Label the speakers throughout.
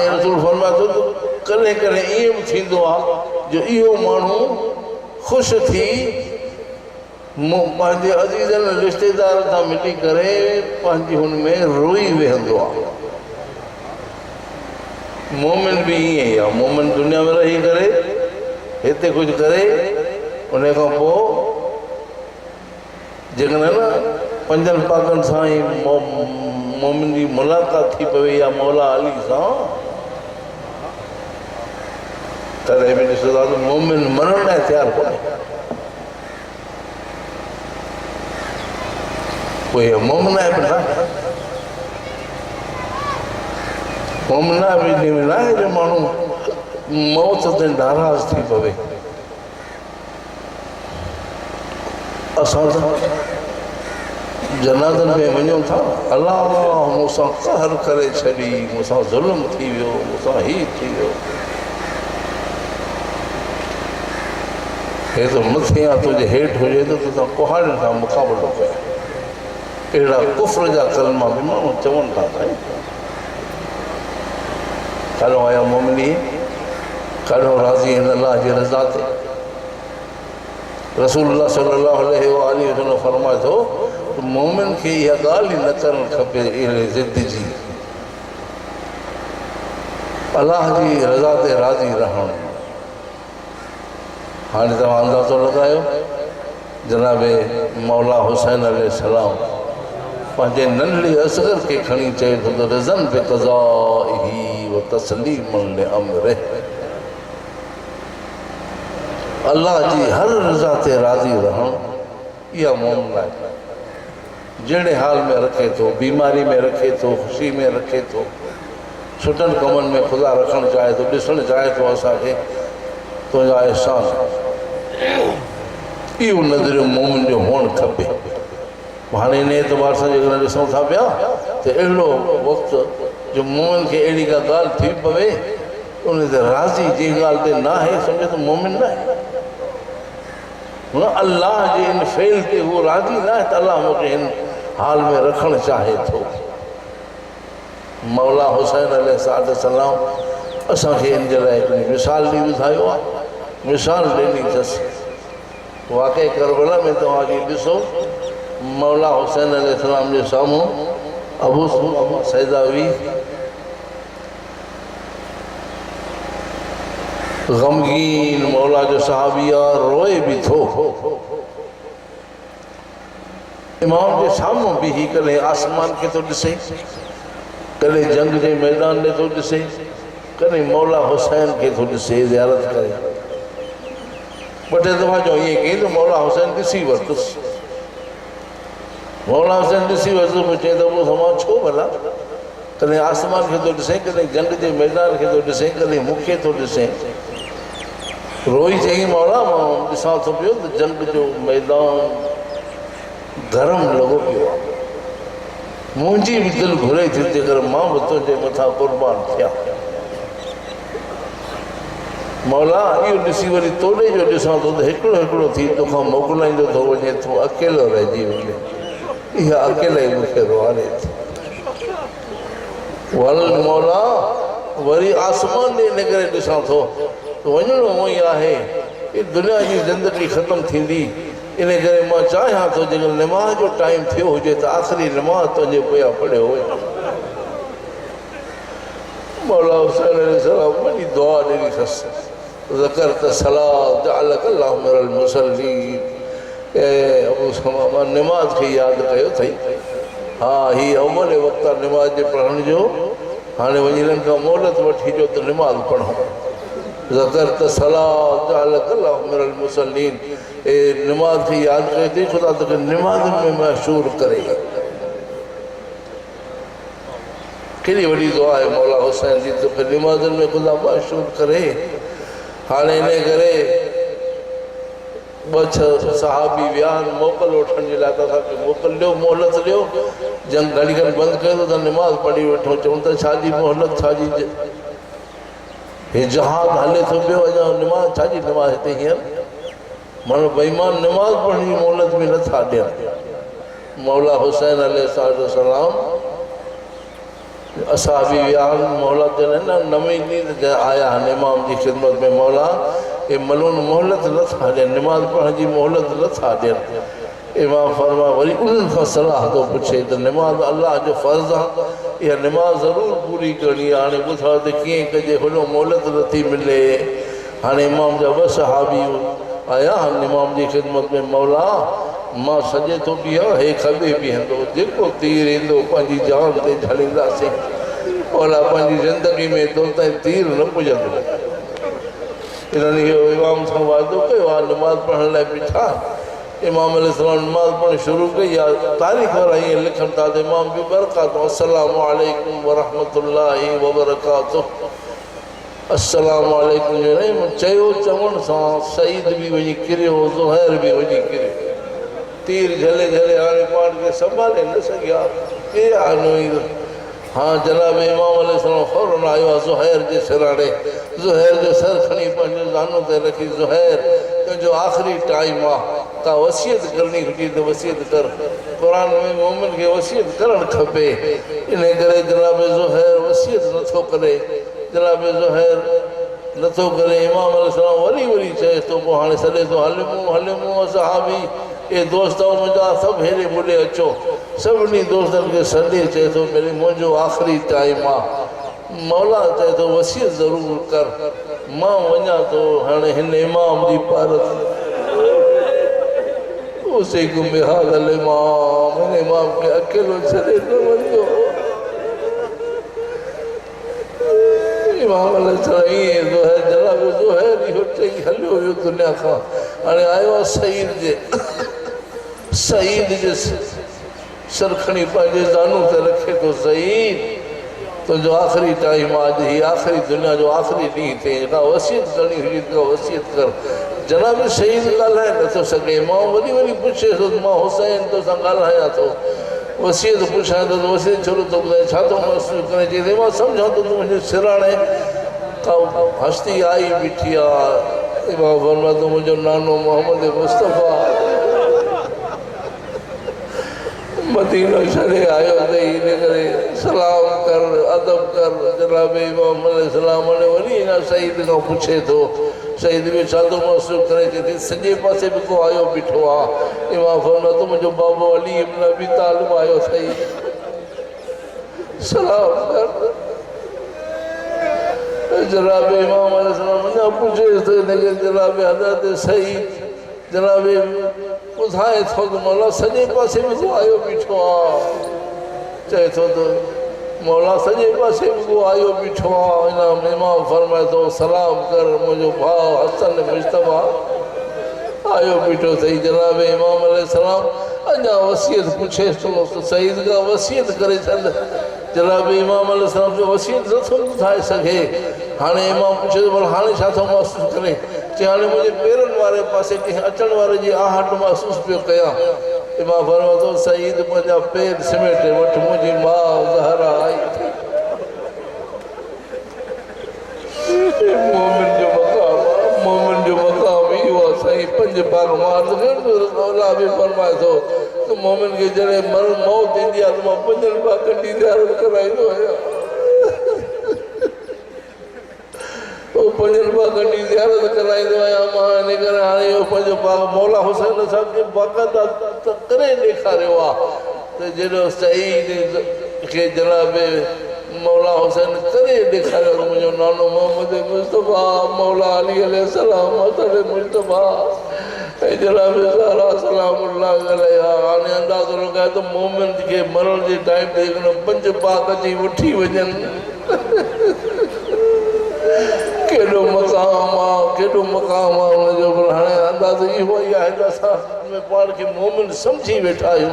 Speaker 1: रसूल फरमाए थो तो कॾहिं कॾहिं ईअं बि थींदो आहे जो इहो माण्हू ख़ुशि थी पंहिंजे अज़ीज़नि रिश्तेदार सां मिली करे पंहिंजी हुन में रोई वेहंदो आहे। मोमिन भी ईअं ई आहे। मोमिन दुनिया में रही करे हिते कुझु करे उन खां पोइ जेकॾहिं न पंजनि पाकनि सां ई मोमिन जी मुलाक़ात थी पवे या मौला अली सां तॾहिं बि ॾिसो था त मोमिन मरण लाइ तयारु कोन्हे। कोई मोमिन आहे बि न मोमिन बि न आहे जो माण्हू मौत ते नाराज़ थी पवे। असां त जनाज़नि में वञूं था अलाह मूंसां कहर करे छॾी मूंसां ज़ुल्म थी वियो मूंसां हीअ थी वियो हे त मथे आहे तुंहिंजे हेठि हुजे त तोसां कुहाड़ियुनि सां मुक़ाबिलो कयो। अहिड़ा कुफ्र जा कलमा बि माण्हू चवनि था साईं। काॾो आया मोमिनी काॾो राज़ी आहिनि अलाह जी रज़ा ते। रसूलुल्लाह सल्लल्लाहु अलैहि वसल्लम फरमाए थो त मोमिन खे इहा ॻाल्हि ई न करणु खपे अहिड़े ज़िद जी अलाह जी रज़ा ते राज़ी रहणु। हाणे तव्हां अंदाज़ो लॻायो जनाबे मौला हुसैन अलैहिस्सलाम पंहिंजे नंढड़े असगर खे खणी चए थो त रज़न पे क़ज़ाइही व तस्लीमन लिअम्रिही अल्लाह जी हर रज़ा ते राज़ी रहणु इहा मोमिन आहे। जहिड़े हाल में रखे थो बीमारी में रखे थो ख़ुशी में रखे थो सुठनि कमनि में ख़ुदा रखणु चाहे थो ॾिसणु चाहे थो असांखे तुंहिंजा अहसान इहो नज़रियो मोमिन जो हुअणु खपे। हाणे इन एतबार सां जेकॾहिं ॾिसूं था पिया त अहिड़ो वक़्तु जो मोमिन खे अहिड़ी का ॻाल्हि थी पवे उन ते राज़ी जंहिं ॻाल्हि ते न आहे सम्झो त मोमिन न आहे। अल्लाह जे इन फेल ते उहो राज़ी न आहे त अल्लाह मूंखे हिन हाल में रखणु चाहे थो। मौला हुसैन अलैहिस्सलाम असांखे इन जे लाइ हिकिड़ी मिसाल ॾेई ॿुधायो आहे। मिसाल ॾिनी अथसि वाक़ई करबला में तव्हांजी ॾिसो मौला हुसैन अलैहिस्सलाम जे साम्हूं अबू सैदावी गमगीन मौला जो सहाबी आहे रोए बि थो। इमाम जे साम्हूं बीही कॾहिं आसमान खे थो ॾिसे कॾहिं जंग जे मैदान में थो ॾिसे कॾहिं मौला हुसैन खे थो ॾिसे ज़ियारत करे। ॿ टे दफ़ा जो ईअं कई त मौला हुसैन ॾिसी वरितुसि। मौला हुसैन ॾिसी वरितुसि पोइ चए त पोइ समां छो भला कॾहिं आसमान खे थो ॾिसे कॾहिं जंग जे मैदान खे थो ॾिसे कॾहिं मूंखे थो ॾिसे। रोई चई मौला मां ॾिसां थो पियो त जंग जो मैदान गरम लॻो पियो आहे मुंहिंजी बि दिलि घुरे थी जेकर मां बि तुंहिंजे मथां क़ुर्बान थियां। मौला इहो ॾिसी वरी तोड़े जो ॾिसां थो त हिकिड़ो हिकिड़ो थी तोखां मोकिलाईंदो थो वञे तूं अकेलो रहिजी वञे इहा अकेला ई मूंखे रुआरे थी। वल मौला वरी आसमान ॾे इन करे ॾिसां थो त वञिणो उहो ई आहे ही दुनिया जी ज़िंदगी ख़तमु थींदी इन करे मां चाहियां थो जेकर निमाज़ जो टाइम थियो हुजे त आख़िरी निमाज़ तुंहिंजे पोयां पढ़ियो हुजे। मौला हुसैन अलैहिस्सलाम वॾी दुआ ॾिनी अथसि ज़करत सलात जअलक अल्लाहु मिनल मुसल्लीन ए अबू समा मां निमाज़ खे यादि कयो अथई। हा हीअ अवल वक़्तु आहे निमाज़ जे पढ़ण जो हाणे वञी हिननि खां मोहलत वठी ॾियो त निमाज़ पढ़ूं। ज़करत सलात जअलक अल्लाहु मिनल मुसल्लीन ए निमाज़ खे यादि कयो अथई ख़ुदा तोखे निमाज़नि में मशहूर करे। केॾी वॾी दुआ आहे मौला हुसैन जी तोखे निमाज़नि में ख़ुदा मशहूर करे। हाणे इन करे ॿ छह सहाबी विया आहिनि मोकल वठण जे लाइ त असांखे मोकल ॾियो मोहलत ॾियो जंग घड़ी घड़ी बंदि कयो त निमाज़ पढ़ी वठो चवनि त छाजी मोहलत छाजी हे जहाद हले थो पियो अञा निमाज़ छाजी निमाज़ हिते हींअर माण्हू बेईमान निमाज़ पढ़ण जी मोहलत बि नथा ॾियनि। मौला हुसैन अलैहिस्सलाम असाबी वियान मौला जन न नवी नींद आया इमाम की खिदमत में मौला ये मलून मोहलत न था ॾियनि नमाज पढ़ण की मोहलत न था ॾियनि। इमाम फरमा वरी उन्हनि खां सलाह थो पुछे त नमाज अल्लाह जो फ़र्ज़ु आहे इहा नमाज ज़रूरु पूरी करणी आहे। हाणे ॿुधायो त कीअं कजे हेॾो मोहलत नथी मिले। हाणे इमाम जा ॿ सहाबी आया इमाम की खिदमत में मौला मां सॼे तो बीहां हे खॿे बीहंदो जेको तीर ईंदो पंहिंजी जान ते झलींदासीं मौला पंहिंजी ज़िंदगी में तो ताईं तीर न पुॼंदो। इन्हनि इहो इमाम सां वाइदो कयो आहे नमाज़ पढ़ण लाइ बीठा। इमाम अलैहिस्सलाम नमाज़ पढ़णु शुरू कई आहे। तारीख़ वारा ईअं लिखनि था त इमाम बि बरकातुहू अस्सलामु अलैकुम वरहमतुल्लाहि वबरकातुहू अस्सलामु अलैकुम चयो चवण सां सईद बि वञी किरियो ज़ुहैर बि वञी किरियो। तीर झले झले हाणे पाण खे संभाले न सघिया केरु आहे। हाँ जनाब इमाम अलैहिस्सलाम फौरन आयो आहे ज़ुहैर जे सिराणे। ज़ुहैर जो सर खणी पंहिंजो ज़ानू ते रखी ज़ुहैर तुंहिंजो आख़िरी टाइम आहे का वसियत करणी हुजे त वसियत कर। क़ुरान में मोमिन खे वसियत करणु खपे। इन करे जनाब ज़ुहैर वसियत नथो करे। जनाब ज़ुहैर नथो करे। इमाम अलैहिस्सलाम वरी वरी चए थो पोइ हाणे सॾे थो हलिमूं हलिमूं सहाबी ये दोस्त मुंहिंजा सभु हेॾे होॾे अचो। सभिनी दोस्तनि खे सॾे चए थो भई मुंहिंजो आख़िरी टाइम आहे। मौला चए थो वसियत ज़रूरु कर मां वञा थो। हाणे हिन इमाम जी पारत उसे गुमे हाल इमाम हिन इमाम खे अकेलो छॾे न वञो। इमाम अलैहिस्सलाम ईअं जनाब ज़ुहैर इहो चई हलियो हुयो दुनिया खां। हाणे आयो आहे सईद जे सर खणी पंहिंजे ज़ानू ते रखे थो सईद तुंहिंजो आख़िरी टाइम आहे। अॼु हीअ आख़िरी दुनिया जो आख़िरी ॾींहुं थिए का वसियत करणी हुजे त वसियत कर। जनाब सईद ॻाल्हाए नथो सघे। मां वरी वरी पुछे थो मां हुसैन तोसां ॻाल्हायां थो वसियत पुछां थो त वसियत छो नथो ॿुधाए छा थो महसूसु करे। चई मां सम्झां थो तूं मुंहिंजे सिराणे का हस्ती आई बीठी आहे। मां फरमा थो मुंहिंजो नानो मोहम्मद मुस्तफ़ा मदीनो छॾे आयो अथई इन करे सलाम कर अदब कर। जनाब इमाम अलैहिस्सलाम वरी हिन सईद खां पुछे थो। सईद बि छा थो महसूसु करे। चए सॼे पासे बि को आयो बीठो आहे। इमाम फरमा थो मुंहिंजो बाबो अली इब्न अबी तालिब आयो अथई सलाम कर। जनाब इमाम अलैहिस्सलाम अञा पुछे थो हिनखे जनाब हज़रत सईद जनाब ॿुधाए थो त मौला सॼे पासे में को आयो बीठो आहे। चए थो त मौला सॼे पासे में को आयो बीठो आहे। इनाम इमाम फरमाए थो सलाम कर मुंहिंजो भाउ हसन मुस्तफ़ा आयो बीठो अथई। जनाब इमाम अलैहिस्सलाम अञा वसियत पुछे थो त सईद खां वसियत करे छॾ। जनाब इमाम अलैहिस्सलाम जो वसियत नथो ॿुधाए सघे। हाणे इमाम पुछे थो भला हाणे छा थो महसूसु करे। चई हाणे मुंहिंजे पेरनि वारे पासे कंहिं अचण वारे जी आहट महसूसु पियो कयां। इमाम फरमा थो सईद मुंहिंजा पेर समेटे वठि मुंहिंजी माउ ज़हरा आई थी। मोमिन जो मक़ाम इहो आहे साईं पंज पाक मां बि फरमाए थो त मोमिन खे जॾहिं मौत ईंदी आहे त मां पंजनि पाकनि जी ज़ियारत कराईंदो आहियां। पंजनि पाकनि जी ज़ियारत कराईंदो आहियां मां। इन करे हाणे इहो पंहिंजो पाक मौला हुसैन साहिब खे बाक़ाइदा करे ॾेखारियो आहे त जहिड़ो सईद खे जनाब मौला हुसैन करे ॾेखारियो त मुंहिंजो नानो मोहम्मद मुस्तफ़ा मौला अली अलैहिस्सलाम मुस्तफ़ा ऐं जनाब ज़हरा सलामुल्लाह अलैहा। हाणे अंदाज़ो लॻाए त मोमिन खे मरण जे टाइम ते पंज पाक अची वठी वञनि केॾो मक़ाम आहे केॾो मक़ाम आहे हुनजो। पर हाणे अंदाज़ो इहो ई आहे त असां में पाण खे मोमिन सम्झी वेठा आहियूं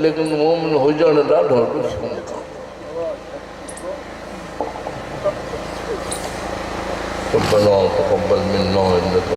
Speaker 1: लेकिन मोमिन हुजणु ॾाढो ॾुखियो कमु।